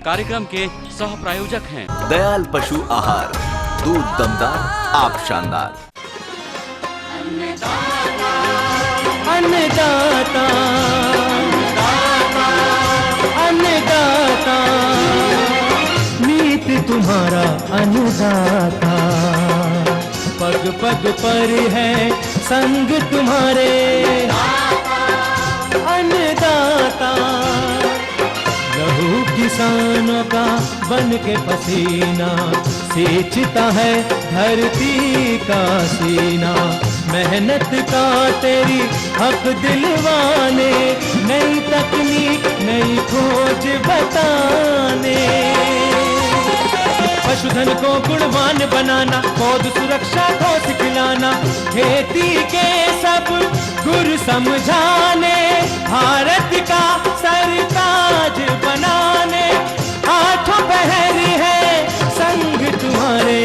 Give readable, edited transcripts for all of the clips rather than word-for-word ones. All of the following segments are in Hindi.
कार्यक्रम के सह प्रायोजक हैं दयाल पशु आहार, दूध दमदार, आप शानदार। अन्नदाता अन्नदाता नीत तुम्हारा अन्नदाता, पग पग पर है संग तुम्हारे अन्नदाता। लहू किसानों का बन के पसीना सींचता है धरती का सीना, मेहनत का तेरी हक दिलवाने, नई तकनीक नई खोज बताने। पशुधन को गुणवान बनाना, पौध सुरक्षा को सिखलाना, खेती के सब गुर समझाने, भारत का सरताज बनाने, आठों पहर है संग तुम्हारे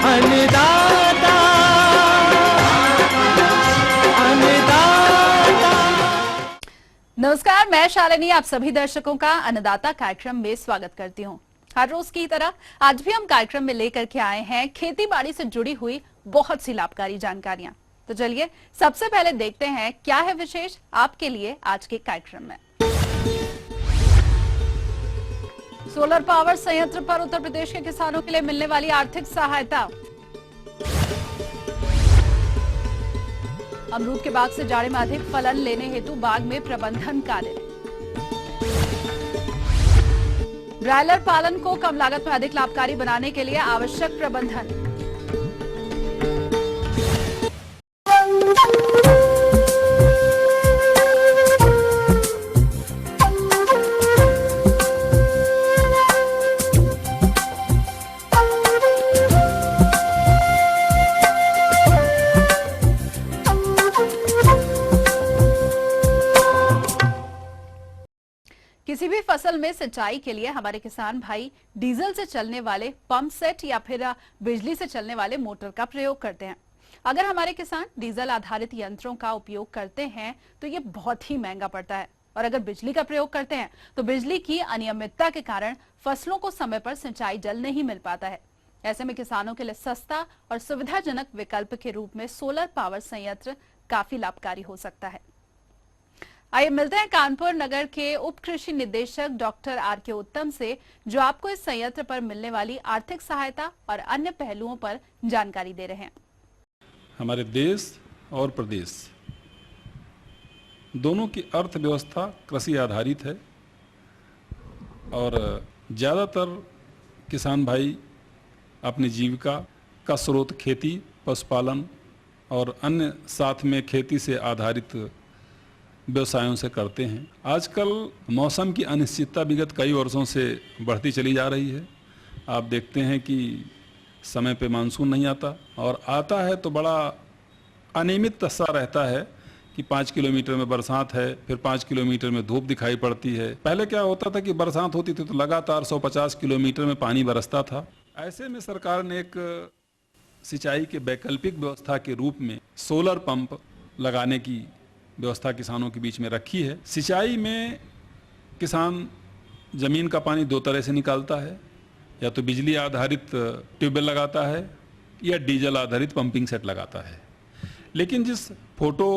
अन्नदाता अन्नदाता। नमस्कार, मैं शालिनी आप सभी दर्शकों का अन्नदाता कार्यक्रम में स्वागत करती हूं। हर रोज की तरह आज भी हम कार्यक्रम में लेकर के आए हैं खेती बाड़ी से जुड़ी हुई बहुत सी लाभकारी जानकारियां। तो चलिए सबसे पहले देखते हैं क्या है विशेष आपके लिए आज के कार्यक्रम में। सोलर पावर संयंत्र पर उत्तर प्रदेश के किसानों के लिए मिलने वाली आर्थिक सहायता। अमरूद के बाग से जाड़े में अधिक फलन लेने हेतु बाग में प्रबंधन कार्य। ब्रायलर पालन को कम लागत में अधिक लाभकारी बनाने के लिए आवश्यक प्रबंधन। किसी भी फसल में सिंचाई के लिए हमारे किसान भाई डीजल से चलने वाले पंप सेट या फिर बिजली से चलने वाले मोटर का प्रयोग करते हैं। अगर हमारे किसान डीजल आधारित यंत्रों का उपयोग करते हैं तो ये बहुत ही महंगा पड़ता है, और अगर बिजली का प्रयोग करते हैं तो बिजली की अनियमितता के कारण फसलों को समय पर सिंचाई जल नहीं मिल पाता है। ऐसे में किसानों के लिए सस्ता और सुविधाजनक विकल्प के रूप में सोलर पावर संयंत्र काफी लाभकारी हो सकता है। आइए मिलते हैं कानपुर नगर के उप कृषि निदेशक डॉक्टर आर.के. उत्तम से, जो आपको इस संयंत्र पर मिलने वाली आर्थिक सहायता और अन्य पहलुओं पर जानकारी दे रहे हैं। हमारे देश और प्रदेश दोनों की अर्थव्यवस्था कृषि आधारित है और ज़्यादातर किसान भाई अपनी जीविका का स्रोत खेती, पशुपालन और अन्य साथ में खेती से आधारित व्यवसायों से करते हैं। आजकल मौसम की अनिश्चितता विगत कई वर्षों से बढ़ती चली जा रही है। आप देखते हैं कि समय पे मानसून नहीं आता, और आता है तो बड़ा अनियमित सा रहता है कि 5 किलोमीटर में बरसात है, फिर 5 किलोमीटर में धूप दिखाई पड़ती है। पहले क्या होता था कि बरसात होती थी तो लगातार 150 किलोमीटर में पानी बरसता था। ऐसे में सरकार ने एक सिंचाई के वैकल्पिक व्यवस्था के रूप में सोलर पंप लगाने की व्यवस्था किसानों के बीच में रखी है। सिंचाई में किसान ज़मीन का पानी दो तरह से निकालता है, या तो बिजली आधारित ट्यूबवेल लगाता है या डीजल आधारित पंपिंग सेट लगाता है। लेकिन जिस फोटो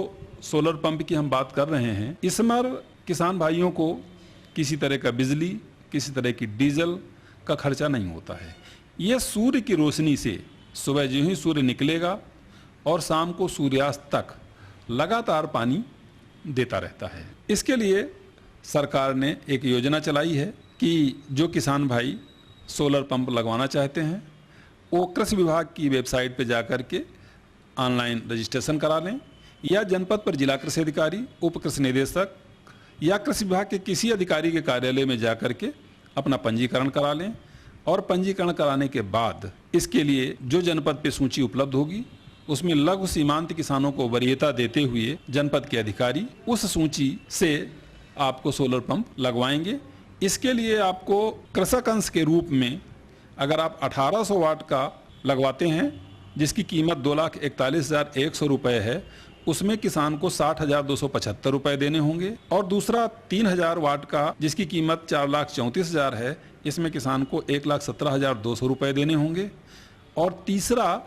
सोलर पंप की हम बात कर रहे हैं, इसमें किसान भाइयों को किसी तरह का बिजली, किसी तरह की डीजल का खर्चा नहीं होता है। ये सूर्य की रोशनी से सुबह जो ही सूर्य निकलेगा और शाम को सूर्यास्त तक लगातार पानी देता रहता है। इसके लिए सरकार ने एक योजना चलाई है कि जो किसान भाई सोलर पंप लगवाना चाहते हैं वो कृषि विभाग की वेबसाइट पर जाकर के ऑनलाइन रजिस्ट्रेशन करा लें, या जनपद पर जिला कृषि अधिकारी, उप कृषि निदेशक या कृषि विभाग के किसी अधिकारी के कार्यालय में जाकर के अपना पंजीकरण करा लें। और पंजीकरण कराने के बाद इसके लिए जो जनपद पे सूची उपलब्ध होगी उसमें लघु सीमांत किसानों को वरीयता देते हुए जनपद के अधिकारी उस सूची से आपको सोलर पंप लगवाएंगे। इसके लिए आपको कृषक अंश के रूप में अगर आप 1800 वाट का लगवाते हैं, जिसकी कीमत 2,41,100 रुपये है, उसमें किसान को 60,275 रुपए देने होंगे, और दूसरा 3,000 वाट का जिसकी कीमत 4,34,000 है, इसमें किसान को 1,17,200 रुपए देने होंगे। और तीसरा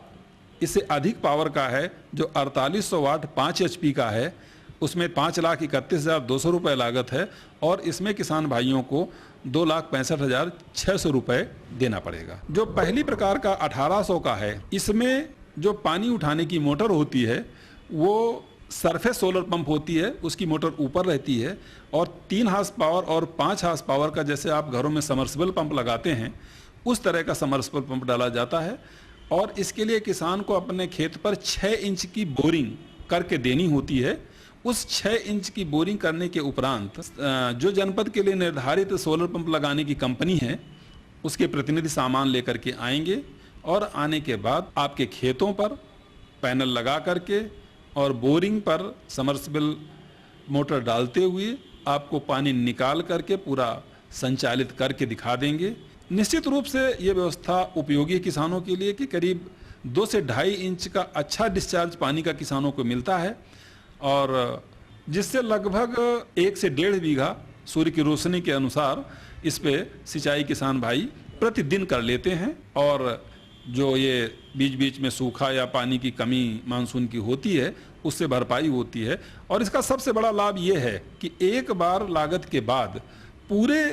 इससे अधिक पावर का है जो 4800 वाट 5 HP का है, उसमें 5,31,200 रुपये लागत है, और इसमें किसान भाइयों को 2,65,600 रुपये देना पड़ेगा। जो पहली प्रकार का 1800 का है, इसमें जो पानी उठाने की मोटर होती है वो सरफेस सोलर पंप होती है, उसकी मोटर ऊपर रहती है, और 3 हार्स पावर और 5 हार्स पावर का, जैसे आप घरों में समर्सिबल पंप लगाते हैं उस तरह का समर्सिबल पंप डाला जाता है। और इसके लिए किसान को अपने खेत पर 6 इंच की बोरिंग करके देनी होती है। उस 6 इंच की बोरिंग करने के उपरांत जो जनपद के लिए निर्धारित सोलर पंप लगाने की कंपनी है उसके प्रतिनिधि सामान लेकर के आएंगे, और आने के बाद आपके खेतों पर पैनल लगा करके और बोरिंग पर समर्सिबल मोटर डालते हुए आपको पानी निकाल करके पूरा संचालित करके दिखा देंगे। निश्चित रूप से ये व्यवस्था उपयोगी है किसानों के लिए कि करीब 2 से 2.5 इंच का अच्छा डिस्चार्ज पानी का किसानों को मिलता है, और जिससे लगभग 1 से 1.5 बीघा सूर्य की रोशनी के अनुसार इस पे सिंचाई किसान भाई प्रतिदिन कर लेते हैं। और जो ये बीच बीच में सूखा या पानी की कमी मानसून की होती है उससे भरपाई होती है। और इसका सबसे बड़ा लाभ ये है कि एक बार लागत के बाद पूरे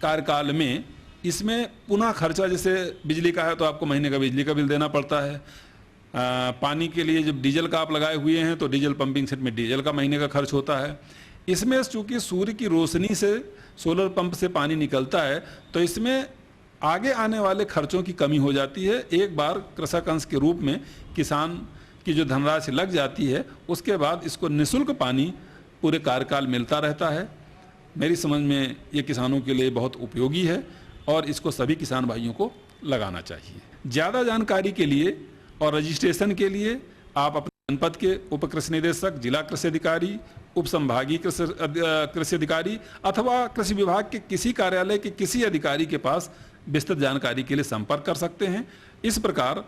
कार्यकाल में इसमें पुनः खर्चा, जैसे बिजली का है तो आपको महीने का बिजली का बिल देना पड़ता है, पानी के लिए जब डीजल का आप लगाए हुए हैं तो डीजल पंपिंग सेट में डीजल का महीने का खर्च होता है। इसमें चूंकि सूर्य की रोशनी से सोलर पंप से पानी निकलता है तो इसमें आगे आने वाले खर्चों की कमी हो जाती है। एक बार कृषक अंश के रूप में किसान की जो धनराशि लग जाती है उसके बाद इसको निःशुल्क पानी पूरे कार्यकाल मिलता रहता है। मेरी समझ में ये किसानों के लिए बहुत उपयोगी है और इसको सभी किसान भाइयों को लगाना चाहिए। ज़्यादा जानकारी के लिए और रजिस्ट्रेशन के लिए आप अपने जनपद के उप कृषि निदेशक, जिला कृषि अधिकारी, उप संभागीय कृषि अधिकारी अथवा कृषि विभाग के किसी कार्यालय के किसी अधिकारी के पास विस्तृत जानकारी के लिए संपर्क कर सकते हैं। इस प्रकार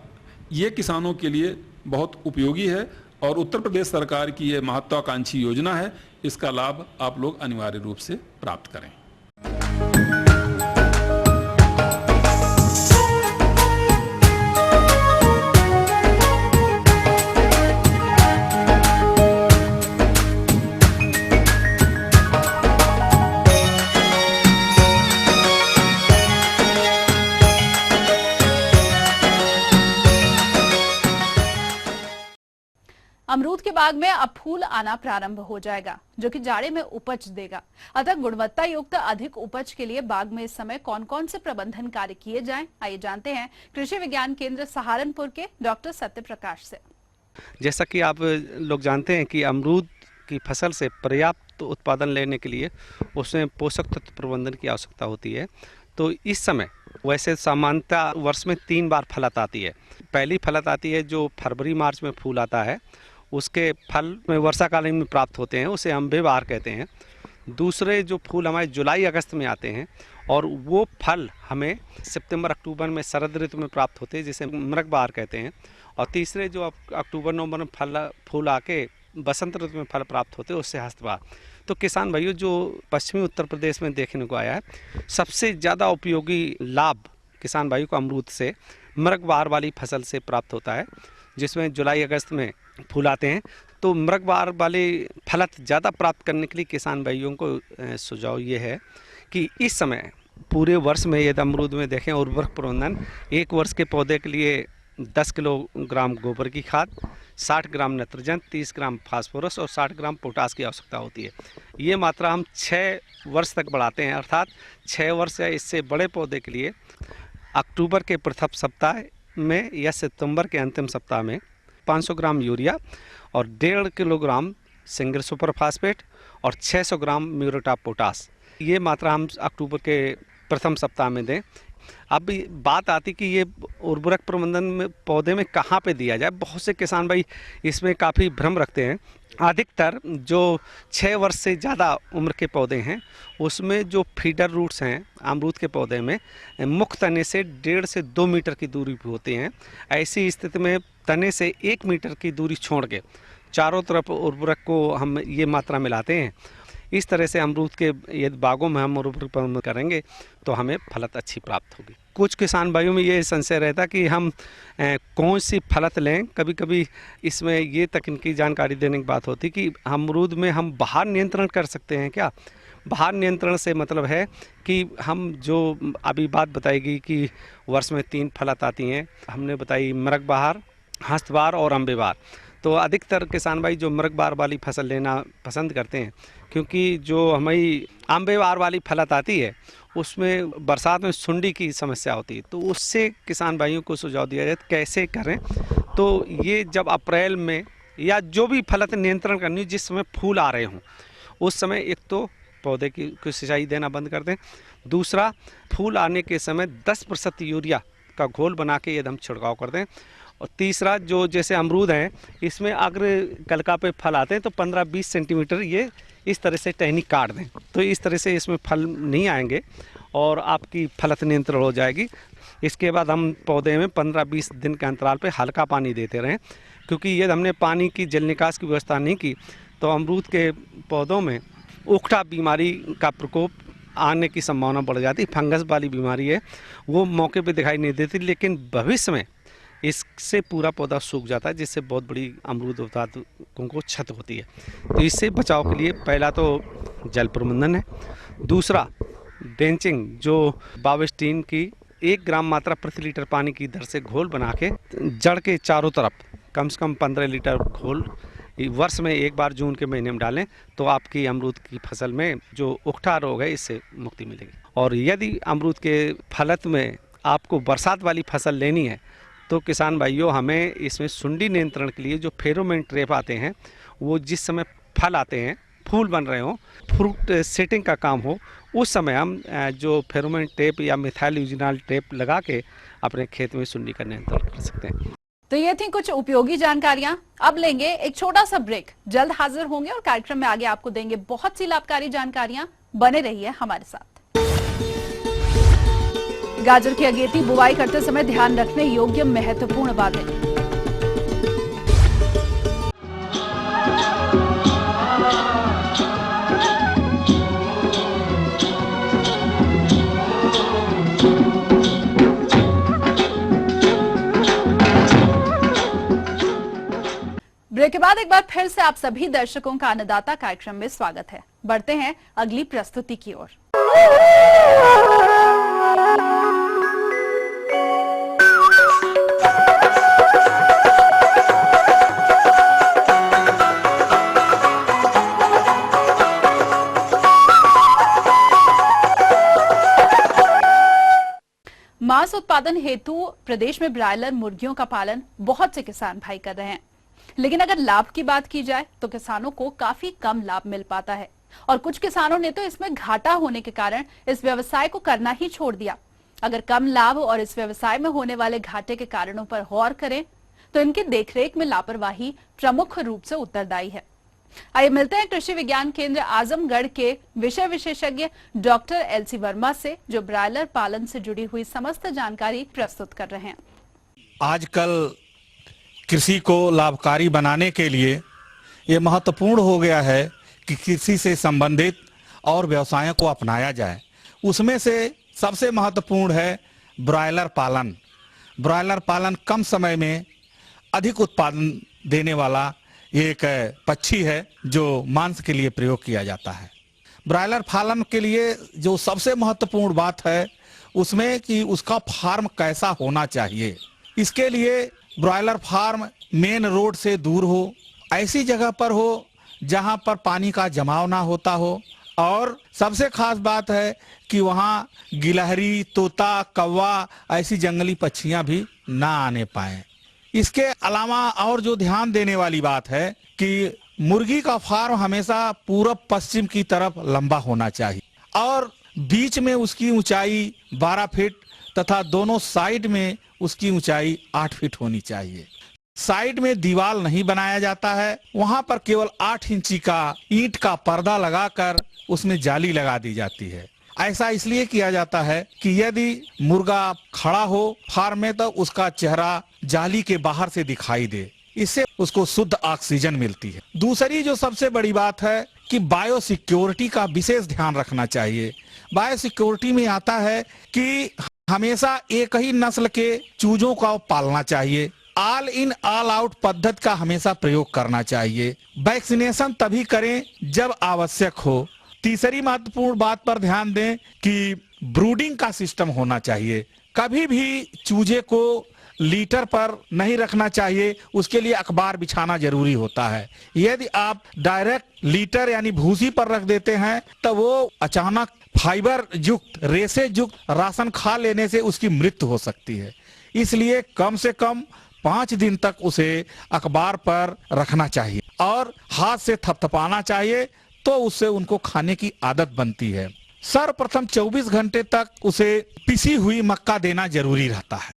ये किसानों के लिए बहुत उपयोगी है और उत्तर प्रदेश सरकार की ये महत्वाकांक्षी योजना है। इसका लाभ आप लोग अनिवार्य रूप से प्राप्त करें। अमरूद के बाग में अब फूल आना प्रारंभ हो जाएगा, जो कि जाड़े में उपज देगा। अतः गुणवत्ता युक्त अधिक उपज के लिए बाग में इस समय कौन कौन से प्रबंधन कार्य किए जाएं, आइए जानते हैं कृषि विज्ञान केंद्र सहारनपुर के डॉक्टर सत्य प्रकाश से। जैसा कि आप लोग जानते हैं कि अमरूद की फसल से पर्याप्त उत्पादन लेने के लिए उसमें पोषक तत्व प्रबंधन की आवश्यकता होती है। तो इस समय वैसे सामान्यतः वर्ष में 3 बार फलत आती है। पहली फलत आती है जो फरवरी मार्च में फूल आता है, उसके फल में वर्षाकालीन में प्राप्त होते हैं, उसे अम्बे बहार कहते हैं। दूसरे जो फूल हमारे जुलाई अगस्त में आते हैं और वो फल हमें सितंबर अक्टूबर में शरद ऋतु में प्राप्त होते हैं, जिसे मृग बहार कहते हैं। और तीसरे जो अक्टूबर नवंबर में फूल आके बसंत ऋतु में फल प्राप्त होते हैं, उससे हस्तबहार। तो किसान भाइयों, जो पश्चिमी उत्तर प्रदेश में देखने को आया है, सबसे ज़्यादा उपयोगी लाभ किसान भाइयों को अमरूद से मृग बहार वाली फसल से प्राप्त होता है, जिसमें जुलाई अगस्त में फूल आते हैं। तो मृग बहार वाले फलत ज़्यादा प्राप्त करने के लिए किसान भाइयों को सुझाव ये है कि इस समय पूरे वर्ष में यदि अमरूद में देखें उर्वरक प्रबंधन, 1 वर्ष के पौधे के लिए 10 किलोग्राम गोबर की खाद, 60 ग्राम नाइट्रोजन, 30 ग्राम फास्फोरस और 60 ग्राम पोटास की आवश्यकता होती है। ये मात्रा हम 6 वर्ष तक बढ़ाते हैं, अर्थात 6 वर्ष या इससे बड़े पौधे के लिए अक्टूबर के प्रथम सप्ताह में या सितंबर के अंतिम सप्ताह में 500 ग्राम यूरिया और 1.5 किलोग्राम सिंगल सुपर फास्फेट और 600 ग्राम म्यूरेट ऑफ पोटास, ये मात्रा हम अक्टूबर के प्रथम सप्ताह में दें। अब बात आती कि ये उर्वरक प्रबंधन में पौधे में कहाँ पे दिया जाए। बहुत से किसान भाई इसमें काफ़ी भ्रम रखते हैं। अधिकतर जो 6 वर्ष से ज़्यादा उम्र के पौधे हैं उसमें जो फीडर रूट्स हैं अमरूद के पौधे में मुख्य तने से 1.5 से 2 मीटर की दूरी पर होते हैं। ऐसी स्थिति में तने से 1 मीटर की दूरी छोड़ के चारों तरफ उर्वरक को हम ये मात्रा मिलाते हैं, इस तरह से अमरूद के यदि बागों में हम उर्वरक प्रबंध करेंगे तो हमें फलत अच्छी प्राप्त होगी। कुछ किसान भाइयों में ये संशय रहता कि हम कौन सी फलत लें। कभी कभी इसमें ये तकनीकी जानकारी देने की बात होती कि अमरूद में हम बाहर नियंत्रण कर सकते हैं क्या। बाहर नियंत्रण से मतलब है कि हम जो अभी बात बताएगी कि वर्ष में 3 फलत आती हैं, हमने बताई मृग बहार, हस्तवार और अम्बे बहार। तो अधिकतर किसान भाई जो मृग बहार वाली फसल लेना पसंद करते हैं, क्योंकि जो हमारी अम्बे बहार वाली फलत आती है उसमें बरसात में सुंडी की समस्या होती है। तो उससे किसान भाइयों को सुझाव दिया जाए कैसे करें। तो ये जब अप्रैल में या जो भी फलत नियंत्रण करनी हो, जिस समय फूल आ रहे हों उस समय एक तो पौधे की सिंचाई देना बंद कर दें। दूसरा, फूल आने के समय 10% यूरिया का घोल बना के यदि हम छिड़काव कर दें। और तीसरा, जो जैसे अमरूद हैं इसमें अग्र कलिका पे फल आते हैं तो 15-20 सेंटीमीटर ये इस तरह से टहनी काट दें, तो इस तरह से इसमें फल नहीं आएंगे और आपकी फलत नियंत्रण हो जाएगी। इसके बाद हम पौधे में 15-20 दिन के अंतराल पे हल्का पानी देते रहें, क्योंकि यदि हमने पानी की जल निकास की व्यवस्था नहीं की तो अमरूद के पौधों में उकठा बीमारी का प्रकोप आने की संभावना बढ़ जाती। फंगस वाली बीमारी है, वो मौके पे दिखाई नहीं देती, लेकिन भविष्य में इससे पूरा पौधा सूख जाता है, जिससे बहुत बड़ी अमरूद उत्पादकों को क्षति होती है। तो इससे बचाव के लिए पहला तो जल प्रबंधन है। दूसरा, ड्रेंचिंग, जो बाविस्टीन की 1 ग्राम मात्रा प्रति लीटर पानी की दर से घोल बना के जड़ के चारों तरफ कम से कम 15 लीटर घोल वर्ष में एक बार जून के महीने में डालें तो आपकी अमरूद की फसल में जो उकठा रोग है इससे मुक्ति मिलेगी। और यदि अमरूद के फलत में आपको बरसात वाली फसल लेनी है तो किसान भाइयों, हमें इसमें सुंडी नियंत्रण के लिए जो फेरोमोन ट्रैप आते हैं, वो जिस समय फल आते हैं, फूल बन रहे हों, फ्रूट सेटिंग का काम हो, उस समय हम जो फेरोमोन ट्रैप या मिथाइल यूजिनाल ट्रैप लगा के अपने खेत में सुंडी का नियंत्रण कर सकते हैं। तो ये थी कुछ उपयोगी जानकारियां। अब लेंगे एक छोटा सा ब्रेक, जल्द हाजिर होंगे और कार्यक्रम में आगे आपको देंगे बहुत सी लाभकारी जानकारियां। बने रहिए हमारे साथ। गाजर की अगेती बुवाई करते समय ध्यान रखने योग्य महत्वपूर्ण बातें। ब्रेक के बाद एक बार फिर से आप सभी दर्शकों का अन्नदाता कार्यक्रम में स्वागत है। बढ़ते हैं अगली प्रस्तुति की ओर। मांस उत्पादन हेतु प्रदेश में ब्रायलर मुर्गियों का पालन बहुत से किसान भाई कर रहे हैं, लेकिन अगर लाभ की बात की जाए तो किसानों को काफी कम लाभ मिल पाता है और कुछ किसानों ने तो इसमें घाटा होने के कारण इस व्यवसाय को करना ही छोड़ दिया। अगर कम लाभ और इस व्यवसाय में होने वाले घाटे के कारणों पर गौर करें तो इनकी देखरेख में लापरवाही प्रमुख रूप से उत्तरदायी है। आइए मिलते हैं कृषि विज्ञान केंद्र आजमगढ़ के विषय विशेषज्ञ डॉक्टर एलसी वर्मा से, जो ब्रायलर पालन से जुड़ी हुई समस्त जानकारी प्रस्तुत कर रहे हैं। आजकल कृषि को लाभकारी बनाने के लिए ये महत्वपूर्ण हो गया है कि कृषि से संबंधित और व्यवसायों को अपनाया जाए। उसमें से सबसे महत्वपूर्ण है ब्रायलर पालन। ब्रायलर पालन कम समय में अधिक उत्पादन देने वाला एक पक्षी है जो मांस के लिए प्रयोग किया जाता है। ब्रायलर पालन के लिए जो सबसे महत्वपूर्ण बात है उसमें कि उसका फार्म कैसा होना चाहिए। इसके लिए ब्रायलर फार्म मेन रोड से दूर हो, ऐसी जगह पर हो जहां पर पानी का जमाव ना होता हो, और सबसे खास बात है कि वहां गिलहरी, तोता, कौवा ऐसी जंगली पक्षियां भी ना आने पाए। इसके अलावा और जो ध्यान देने वाली बात है कि मुर्गी का फार्म हमेशा पूरब पश्चिम की तरफ लंबा होना चाहिए और बीच में उसकी ऊंचाई 12 फीट तथा दोनों साइड में उसकी ऊंचाई 8 फीट होनी चाहिए। साइड में दीवार नहीं बनाया जाता है, वहां पर केवल 8 इंची का ईंट का पर्दा लगाकर उसमें जाली लगा दी जाती है। ऐसा इसलिए किया जाता है कि यदि मुर्गा खड़ा हो फार्म में तो उसका चेहरा जाली के बाहर से दिखाई दे, इससे उसको शुद्ध ऑक्सीजन मिलती है। दूसरी जो सबसे बड़ी बात है कि बायोसिक्योरिटी का विशेष ध्यान रखना चाहिए। बायोसिक्योरिटी में आता है कि हमेशा एक ही नस्ल के चूजों का पालना चाहिए। ऑल इन ऑल आउट पद्धति का हमेशा प्रयोग करना चाहिए। वैक्सीनेशन तभी करें जब आवश्यक हो। तीसरी महत्वपूर्ण बात पर ध्यान दें कि ब्रूडिंग का सिस्टम होना चाहिए। कभी भी चूजे को लीटर पर नहीं रखना चाहिए, उसके लिए अखबार बिछाना जरूरी होता है। यदि आप डायरेक्ट लीटर यानी भूसी पर रख देते हैं तो वो अचानक फाइबर युक्त रेशे युक्त राशन खा लेने से उसकी मृत्यु हो सकती है। इसलिए कम से कम 5 दिन तक उसे अखबार पर रखना चाहिए और हाथ से थपथपाना चाहिए, तो उससे उनको खाने की आदत बनती है। सर्वप्रथम 24 घंटे तक उसे पिसी हुई मक्का देना जरूरी रहता है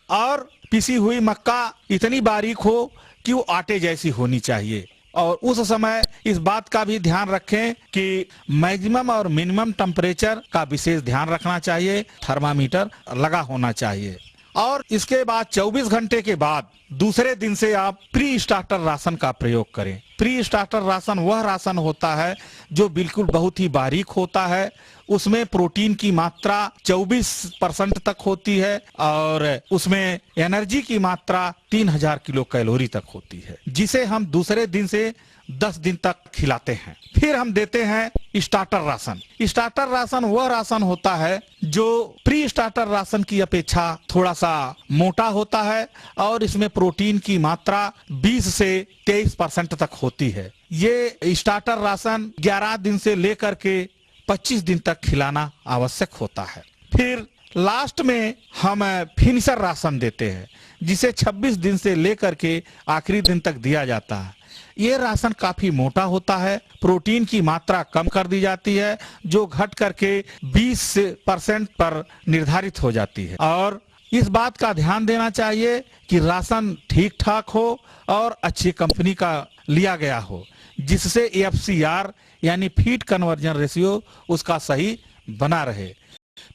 और पिसी हुई मक्का इतनी बारीक हो कि वो आटे जैसी होनी चाहिए। और उस समय इस बात का भी ध्यान रखें कि मैक्सिमम और मिनिमम टेम्परेचर का विशेष ध्यान रखना चाहिए। थर्मामीटर लगा होना चाहिए। और इसके बाद 24 घंटे के बाद दूसरे दिन से आप प्री स्टार्टर राशन का प्रयोग करें। प्री स्टार्टर राशन वह राशन होता है जो बिल्कुल बहुत ही बारीक होता है। उसमें प्रोटीन की मात्रा 24% तक होती है और उसमें एनर्जी की मात्रा 3000 किलो कैलोरी तक होती है, जिसे हम दूसरे दिन से 10 दिन तक खिलाते हैं। फिर हम देते हैं स्टार्टर राशन। स्टार्टर राशन वह राशन होता है जो प्री स्टार्टर राशन की अपेक्षा थोड़ा सा मोटा होता है और इसमें प्रोटीन की मात्रा 20 से 23% तक होती है। ये स्टार्टर राशन 11 दिन से लेकर के 25 दिन तक खिलाना आवश्यक होता है। फिर लास्ट में हम फिनिशर राशन देते हैं, जिसे 26 दिन से लेकर के आखिरी दिन तक दिया जाता है। ये राशन काफी मोटा होता है, प्रोटीन की मात्रा कम कर दी जाती है, जो घट करके 20% पर निर्धारित हो जाती है। और इस बात का ध्यान देना चाहिए कि राशन ठीक ठाक हो और अच्छी कंपनी का लिया गया हो, जिससे FCR यानी फीड कन्वर्जन रेशियो उसका सही बना रहे।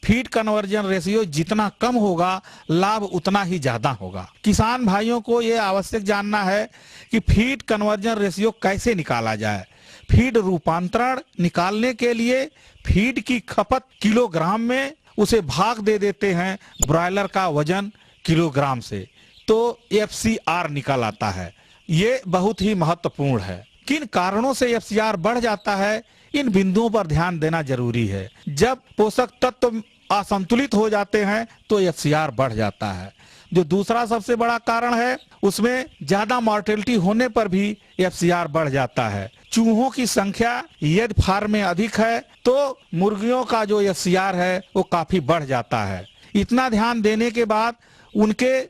फीड कन्वर्जन रेशियो जितना कम होगा, लाभ उतना ही ज्यादा होगा। किसान भाइयों को यह आवश्यक जानना है कि फीड कन्वर्जन रेशियो कैसे निकाला जाए। फीड रूपांतरण निकालने के लिए फीड की खपत किलोग्राम में उसे भाग दे देते हैं ब्रॉयलर का वजन किलोग्राम से, तो FCR निकल आता है। ये बहुत ही महत्वपूर्ण है। किन कारणों से FCR बढ़ जाता है, इन बिंदुओं पर ध्यान देना जरूरी है। जब पोषक तत्व असंतुलित हो जाते हैं तो FCR बढ़ जाता है। जो दूसरा सबसे बड़ा कारण है, उसमें ज्यादा मॉर्टेलिटी होने पर भी FCR बढ़ जाता है। चूहों की संख्या यदि फार्म में अधिक है तो मुर्गियों का जो FCR है वो काफी बढ़ जाता है। इतना ध्यान देने के बाद उनके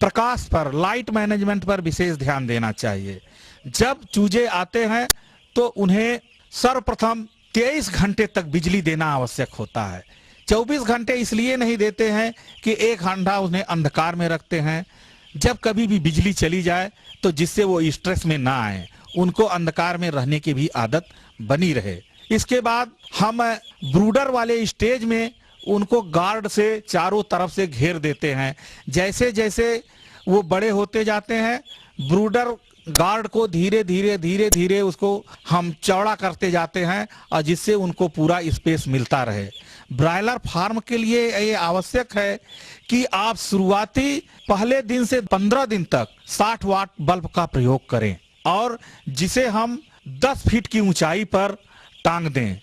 प्रकाश पर, लाइट मैनेजमेंट पर विशेष ध्यान देना चाहिए। जब चूजे आते हैं तो उन्हें सर्वप्रथम 23 घंटे तक बिजली देना आवश्यक होता है। 24 घंटे इसलिए नहीं देते हैं कि 1 घंटा उन्हें अंधकार में रखते हैं। जब कभी भी बिजली चली जाए तो जिससे वो स्ट्रेस में ना आए, उनको अंधकार में रहने की भी आदत बनी रहे। इसके बाद हम ब्रूडर वाले स्टेज में उनको गार्ड से चारों तरफ से घेर देते हैं। जैसे जैसे वो बड़े होते जाते हैं, ब्रूडर गार्ड को धीरे धीरे उसको हम चौड़ा करते जाते हैं और जिससे उनको पूरा स्पेस मिलता रहे। ब्रॉयलर फार्म के लिए ये आवश्यक है कि आप शुरुआती पहले दिन से 15 दिन तक 60 वाट बल्ब का प्रयोग करें और जिसे हम 10 फीट की ऊंचाई पर टांग दें।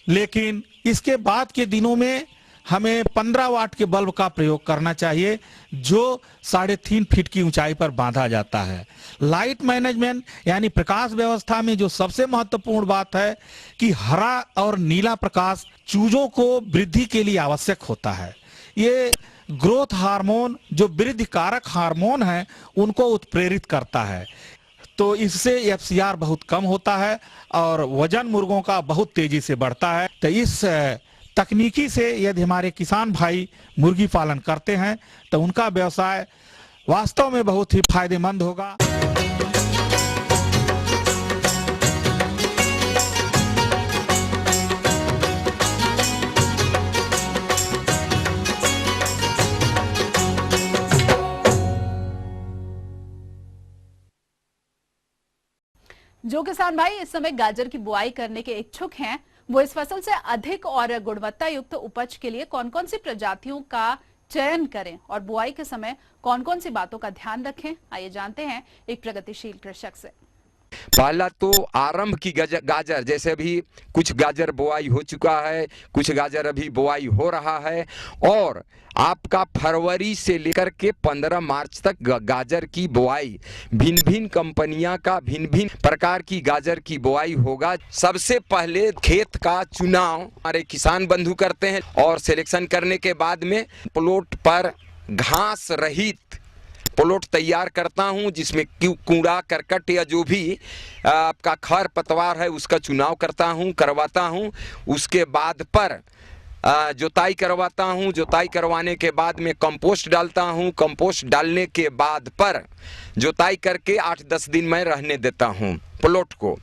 लेकिन इसके बाद के दिनों में हमें 15 वाट के बल्ब का प्रयोग करना चाहिए, जो 3.5 फीट की ऊंचाई पर बांधा जाता है। लाइट मैनेजमेंट यानी प्रकाश व्यवस्था में जो सबसे महत्वपूर्ण बात है कि हरा और नीला प्रकाश चूजों को वृद्धि के लिए आवश्यक होता है। ये ग्रोथ हार्मोन, जो वृद्धि कारक हार्मोन है, उनको उत्प्रेरित करता है। तो इससे FCR बहुत कम होता है और वजन मुर्गों का बहुत तेजी से बढ़ता है। तो इस तकनीकी से यदि हमारे किसान भाई मुर्गी पालन करते हैं तो उनका व्यवसाय वास्तव में बहुत ही फायदेमंद होगा। जो किसान भाई इस समय गाजर की बुआई करने के इच्छुक हैं, वो इस फसल से अधिक और गुणवत्ता युक्त उपज के लिए कौन कौन सी प्रजातियों का चयन करें और बुआई के समय कौन कौन सी बातों का ध्यान रखें, आइए जानते हैं एक प्रगतिशील कृषक से। पहला तो आरंभ की गाजर, जैसे अभी कुछ गाजर बुआई हो चुका है, कुछ गाजर अभी बुआई हो रहा है, और आपका फरवरी से लेकर के 15 मार्च तक गाजर की बुआई, भिन्न भिन्न कंपनियां का भिन्न भिन्न प्रकार की गाजर की बुआई होगा। सबसे पहले खेत का चुनाव हमारे किसान बंधु करते हैं और सिलेक्शन करने के बाद में प्लॉट पर घास रहित प्लॉट तैयार करता हूं, जिसमें कूड़ा करकट या जो भी आपका खर पतवार है उसका चुनाव करवाता हूं। उसके बाद पर जोताई करवाता हूं। जोताई करवाने के बाद में कंपोस्ट डालता हूं। कंपोस्ट डालने के बाद पर जोताई करके 8-10 दिन में रहने देता हूं। प्लॉट को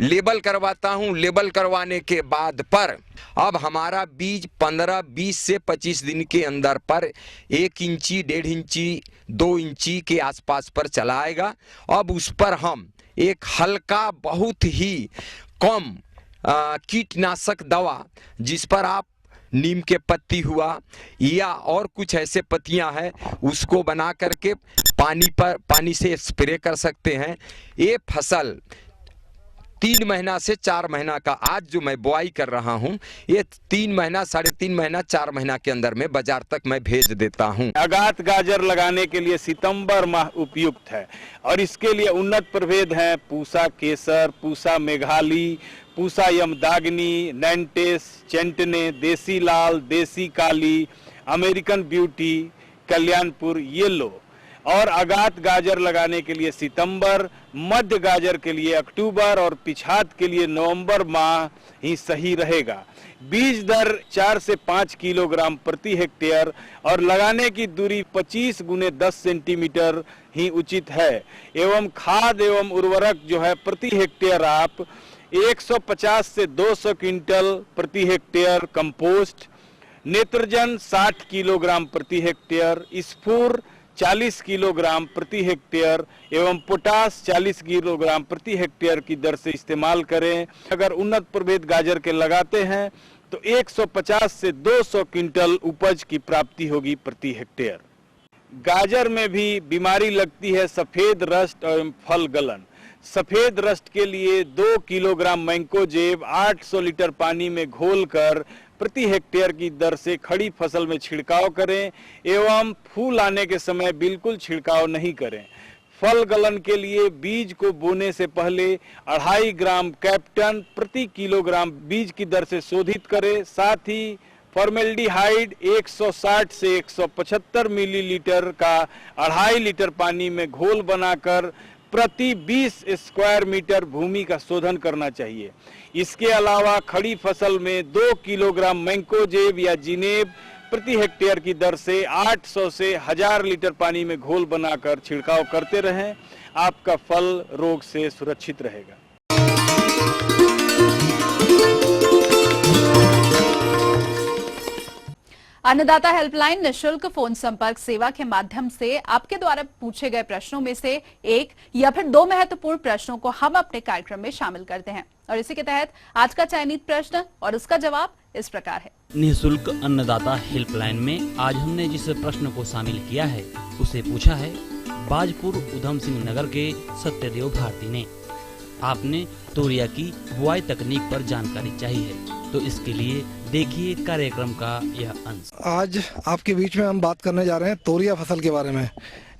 लेबल करवाता हूं। लेबल करवाने के बाद पर अब हमारा बीज 15-20 से 25 दिन के अंदर पर 1 इंची, 1.5 इंची, 2 इंची के आसपास पर चला आएगा। अब उस पर हम एक हल्का, बहुत ही कम कीटनाशक दवा, जिस पर आप नीम के पत्ती हुआ या और कुछ ऐसे पत्तियां हैं, उसको बना करके पानी से स्प्रे कर सकते हैं। ये फसल 3 महीना से 4 महीना का, आज जो मैं बुआई कर रहा हूं, ये 3 महीना, 3.5 महीना, 4 महीना के अंदर में बाजार तक मैं भेज देता हूं। आगात गाजर लगाने के लिए सितंबर माह उपयुक्त है और इसके लिए उन्नत प्रभेद हैं पूसा केसर, पूसा मेघाली, पूसा यमदाग्नि, नैंटेस, चेंटने, देसी लाल, देसी काली, अमेरिकन ब्यूटी, कल्याणपुर येलो। और आगात गाजर लगाने के लिए सितंबर, मध्य गाजर के लिए अक्टूबर और पिछात के लिए नवंबर माह ही सही रहेगा। बीज दर 4 से 5 किलोग्राम प्रति हेक्टेयर और लगाने की दूरी 25 × 10 सेंटीमीटर ही उचित है। एवं खाद एवं उर्वरक जो है प्रति हेक्टेयर आप 150 से 200 क्विंटल प्रति हेक्टेयर कंपोस्ट, नेत्रजन 60 किलोग्राम प्रति हेक्टेयर, स्फूर 40 किलोग्राम प्रति हेक्टेयर एवं पोटास 40 किलोग्राम प्रति हेक्टेयर की दर से इस्तेमाल करें। अगर उन्नत प्रभेद गाजर के लगाते हैं तो 150 से 200 क्विंटल उपज की प्राप्ति होगी प्रति हेक्टेयर। गाजर में भी बीमारी लगती है सफेद रस्ट और फल गलन। सफेद रस्ट के लिए 2 किलोग्राम मैंकोजेब 800 लीटर पानी में घोलकर प्रति हेक्टेयर की दर से खड़ी फसल में छिड़काव करें एवं फूल आने के समय बिल्कुल छिड़काव नहीं करें। फल गलन के लिए बीज को बोने से पहले 2.5 ग्राम कैप्टन प्रति किलोग्राम बीज की दर से शोधित करें। साथ ही फॉर्मेल्डिहाइड 160 से 175 मिलीलीटर का 2.5 लीटर पानी में घोल बनाकर प्रति 20 स्क्वायर मीटर भूमि का शोधन करना चाहिए। इसके अलावा खड़ी फसल में 2 किलोग्राम मैंकोजेब या जिनेब प्रति हेक्टेयर की दर से 800 से 1000 लीटर पानी में घोल बनाकर छिड़काव करते रहें। आपका फल रोग से सुरक्षित रहेगा। अन्नदाता हेल्पलाइन निशुल्क फोन संपर्क सेवा के माध्यम से आपके द्वारा पूछे गए प्रश्नों में से एक या फिर 2 महत्वपूर्ण प्रश्नों को हम अपने कार्यक्रम में शामिल करते हैं और इसी के तहत आज का चयनित प्रश्न और उसका जवाब इस प्रकार है। निःशुल्क अन्नदाता हेल्पलाइन में आज हमने जिस प्रश्न को शामिल किया है उसे पूछा है बाजपुर उधम सिंह नगर के सत्यदेव भारती ने। आपने तोरिया की बुआई तकनीक पर जानकारी चाहिए, तो इसके लिए देखिए कार्यक्रम का यह अंश। आज आपके बीच में हम बात करने जा रहे हैं तोरिया फसल के बारे में।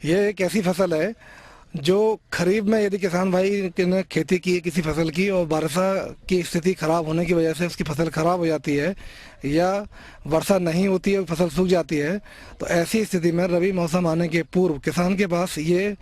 यह एक ऐसी फसल है जो खरीफ में यदि किसान भाई ने खेती की किसी फसल की और वर्षा की स्थिति खराब होने की वजह से उसकी फसल खराब हो जाती है या वर्षा नहीं होती है, फसल सूख जाती है, तो ऐसी स्थिति में रबी मौसम आने के पूर्व किसान के पास ये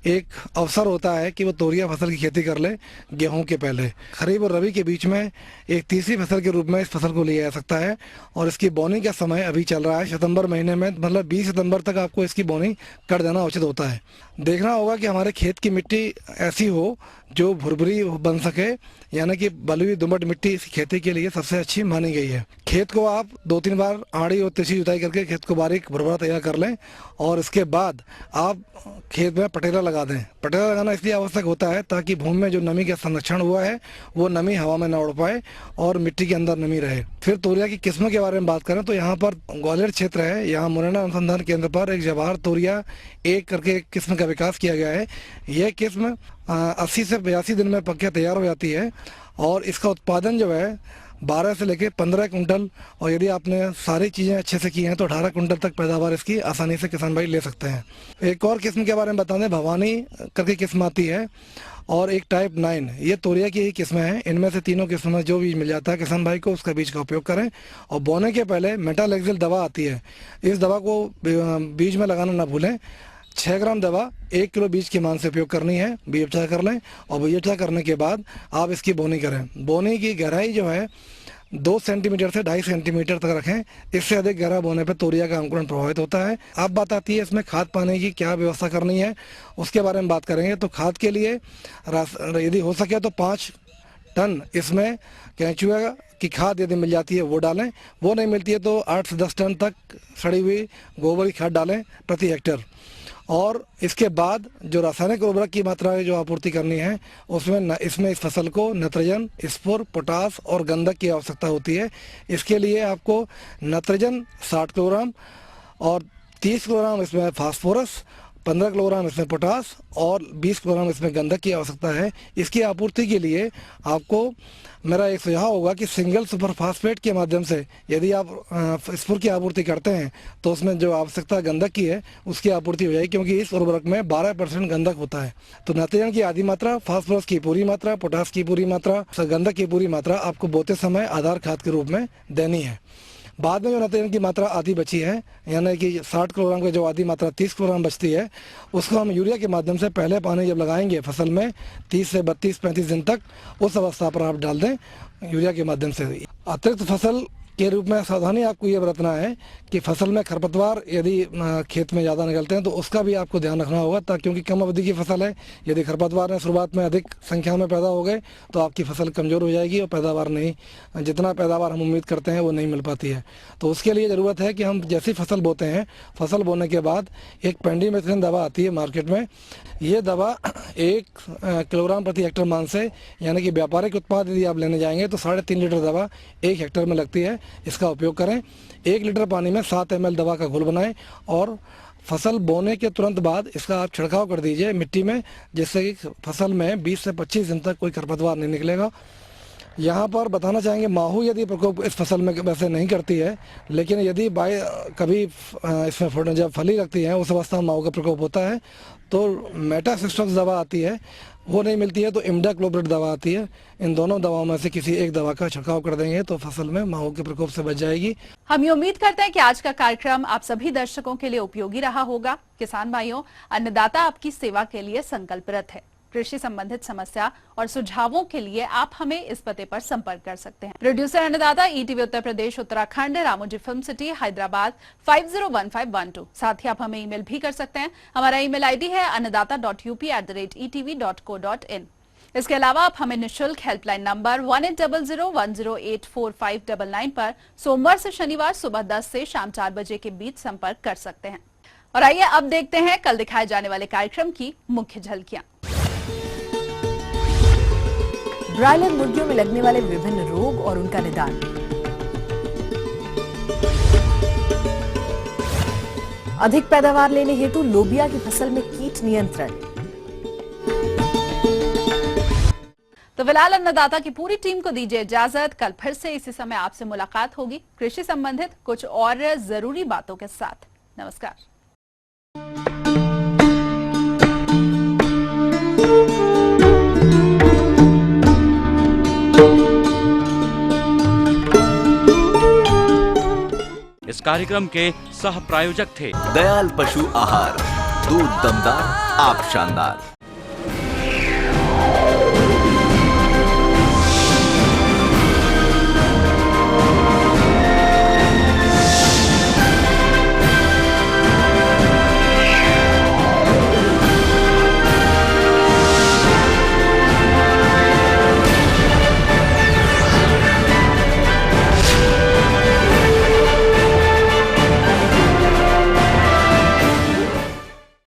एक अवसर होता है कि वो तोरिया फसल की खेती कर ले गेहूं के पहले। खरीफ और रबी के बीच में एक तीसरी फसल के रूप में इस फसल को लिया जा सकता है और इसकी बोनी का समय अभी चल रहा है सितंबर महीने में, मतलब 20 सितंबर तक आपको इसकी बोनी कर देना उचित होता है। देखना होगा कि हमारे खेत की मिट्टी ऐसी हो जो भुरभुरी बन सके, यानी कि बलुई दोमट मिट्टी इस खेती के लिए सबसे अच्छी मानी गई है। खेत को आप 2-3 बार आड़ी और तिरछी जुताई करके खेत को बारीक भुरभुरा तैयार कर लें और इसके बाद आप खेत में पटेला लगा दें। पटेला लगाना इसलिए आवश्यक होता है ताकि भूमि में जो नमी का संरक्षण हुआ है वो नमी हवा में न उड़ पाए और मिट्टी के अंदर नमी रहे। फिर तोरिया की किस्मों के बारे में बात करें तो यहाँ पर ग्वालियर क्षेत्र है, यहाँ मुरैना अनुसंधान केंद्र पर एक जवाहर तोरिया एक करके किस्म का विकास किया गया है। यह किस्म 80 से 82 दिन में पक तैयार हो जाती है और इसका उत्पादन जो है 12 से लेकर 15 कुंटल, और यदि आपने सारी चीज़ें अच्छे से की हैं तो 18 कुंटल तक पैदावार इसकी आसानी से किसान भाई ले सकते हैं। एक और किस्म के बारे में बता दें, भवानी करके किस्म आती है और एक टाइप 9, ये तोरिया की ही किस्में हैं। इनमें से तीनों किस्मों में जो बीज मिल जाता है किसान भाई को उसका बीज का उपयोग करें। और बोने के पहले मेटालेक्सिल दवा आती है, इस दवा को बीज में लगाना ना भूलें। 6 ग्राम दवा 1 किलो बीज के मान से उपयोग करनी है। बीज अच्छा कर लें और बीज अच्छा करने के बाद आप इसकी बोनी करें। बोनी की गहराई जो है 2 सेंटीमीटर से 2.5 सेंटीमीटर तक रखें। इससे अधिक गहरा बोने पर तोरिया का अंकुरण प्रभावित होता है। अब बात आती है इसमें खाद पानी की क्या व्यवस्था करनी है, उसके बारे में बात करेंगे। तो खाद के लिए यदि हो सके तो 5 टन इसमें केंचुआ की खाद यदि मिल जाती है वो डालें, वो नहीं मिलती है तो 8 से 10 टन तक सड़ी हुई गोबर की खाद डालें प्रति हेक्टेयर। और इसके बाद जो रासायनिक उर्वरक की मात्रा जो आपूर्ति करनी है उसमें इसमें इस फसल को नाइट्रोजन, स्फूर, पोटास और गंधक की आवश्यकता होती है। इसके लिए आपको नाइट्रोजन 60 किलोग्राम और 30 किलोग्राम इसमें फास्फोरस, 15 किलोग्राम इसमें पोटास और 20 किलोग्राम इसमें गंधक की आवश्यकता है। इसकी आपूर्ति के लिए आपको मेरा एक सुझाव होगा कि सिंगल सुपर फास्फेट के माध्यम से यदि आप स्फूर की आपूर्ति करते हैं तो उसमें जो आवश्यकता गंधक की है उसकी आपूर्ति हो जाएगी, क्योंकि इस उर्वरक में 12% गंधक होता है। तो नाइट्रोजन की आधी मात्रा, फास्फोरस की पूरी मात्रा, पोटास की पूरी मात्रा, गंधक की पूरी मात्रा आपको बोते समय आधार खाद के रूप में देनी है। बाद में जो नाइट्रोजन की मात्रा आधी बची है, यानी कि 60 किलोग्राम की जो आधी मात्रा 30 किलोग्राम बचती है, उसको हम यूरिया के माध्यम से पहले पानी जब लगाएंगे फसल में 30 से 32-35 दिन तक, उस अवस्था पर आप डाल दें यूरिया के माध्यम से। अतिरिक्त फसल के रूप में सावधानी आपको ये बरतना है कि फसल में खरपतवार यदि खेत में ज़्यादा निकलते हैं तो उसका भी आपको ध्यान रखना होगा, ताकि क्योंकि कम अवधि की फसल है, यदि खरपतवार ने शुरुआत में अधिक संख्या में पैदा हो गए तो आपकी फसल कमज़ोर हो जाएगी और पैदावार नहीं, जितना पैदावार हम उम्मीद करते हैं वो नहीं मिल पाती है। तो उसके लिए ज़रूरत है कि हम जैसी फसल बोते हैं, फसल बोने के बाद एक पेंडीमेथ्रिन दवा आती है मार्केट में, ये दवा 1 किलोग्राम प्रति हेक्टेयर मान से, यानी कि व्यापारिक उत्पाद यदि आप लेने जाएंगे तो 3.5 लीटर दवा 1 हेक्टेयर में लगती है। इसका उपयोग करें। 1 लीटर पानी में 7 ml दवा का घोल बनाएं और फसल बोने के तुरंत बाद इसका आप छिड़काव कर दीजिए मिट्टी में, जिससे कि फसल में 20 से 25 दिन तक कोई खरपतवार नहीं निकलेगा। यहाँ पर बताना चाहेंगे माहू यदि प्रकोप इस फसल में वैसे नहीं करती है, लेकिन यदि कभी इसमें जब फली लगती है उस अवस्था में माहू का प्रकोप होता है तो मेटासिस्टॉक्स दवा आती है, वो नहीं मिलती है तो इमिडाक्लोप्रिड दवा आती है। इन दोनों दवाओं में से किसी एक दवा का छिड़काव कर देंगे तो फसल में माहू के प्रकोप से बच जाएगी। हम ये उम्मीद करते हैं कि आज का कार्यक्रम आप सभी दर्शकों के लिए उपयोगी रहा होगा। किसान भाइयों, अन्नदाता आपकी सेवा के लिए संकल्परत है। कृषि संबंधित समस्या और सुझावों के लिए आप हमें इस पते पर संपर्क कर सकते हैं। प्रोड्यूसर अन्नदाता, ETV Uttar Pradesh Uttarakhand, Ramoji film city, Hyderabad 501512। साथ ही आप हमें ईमेल भी कर सकते हैं। हमारा ईमेल ID है annadaata.up@etv.co.in। इसके अलावा आप हमें निःशुल्क हेल्पलाइन नंबर 180010845999 पर सोमवार से शनिवार सुबह 10 से शाम 4 बजे के बीच संपर्क कर सकते हैं। और आइए अब देखते हैं कल दिखाए जाने वाले कार्यक्रम की मुख्य झलकियां। ब्रायलर मुर्गियों में लगने वाले विभिन्न रोग और उनका निदान, अधिक पैदावार लेने हेतु लोबिया की फसल में कीट नियंत्रण। तो फिलहाल अन्नदाता की पूरी टीम को दीजिए इजाजत। कल फिर से इसी समय आपसे मुलाकात होगी कृषि संबंधित कुछ और जरूरी बातों के साथ। नमस्कार। इस कार्यक्रम के सह प्रायोजक थे दयाल पशु आहार, दूध दमदार, आप शानदार।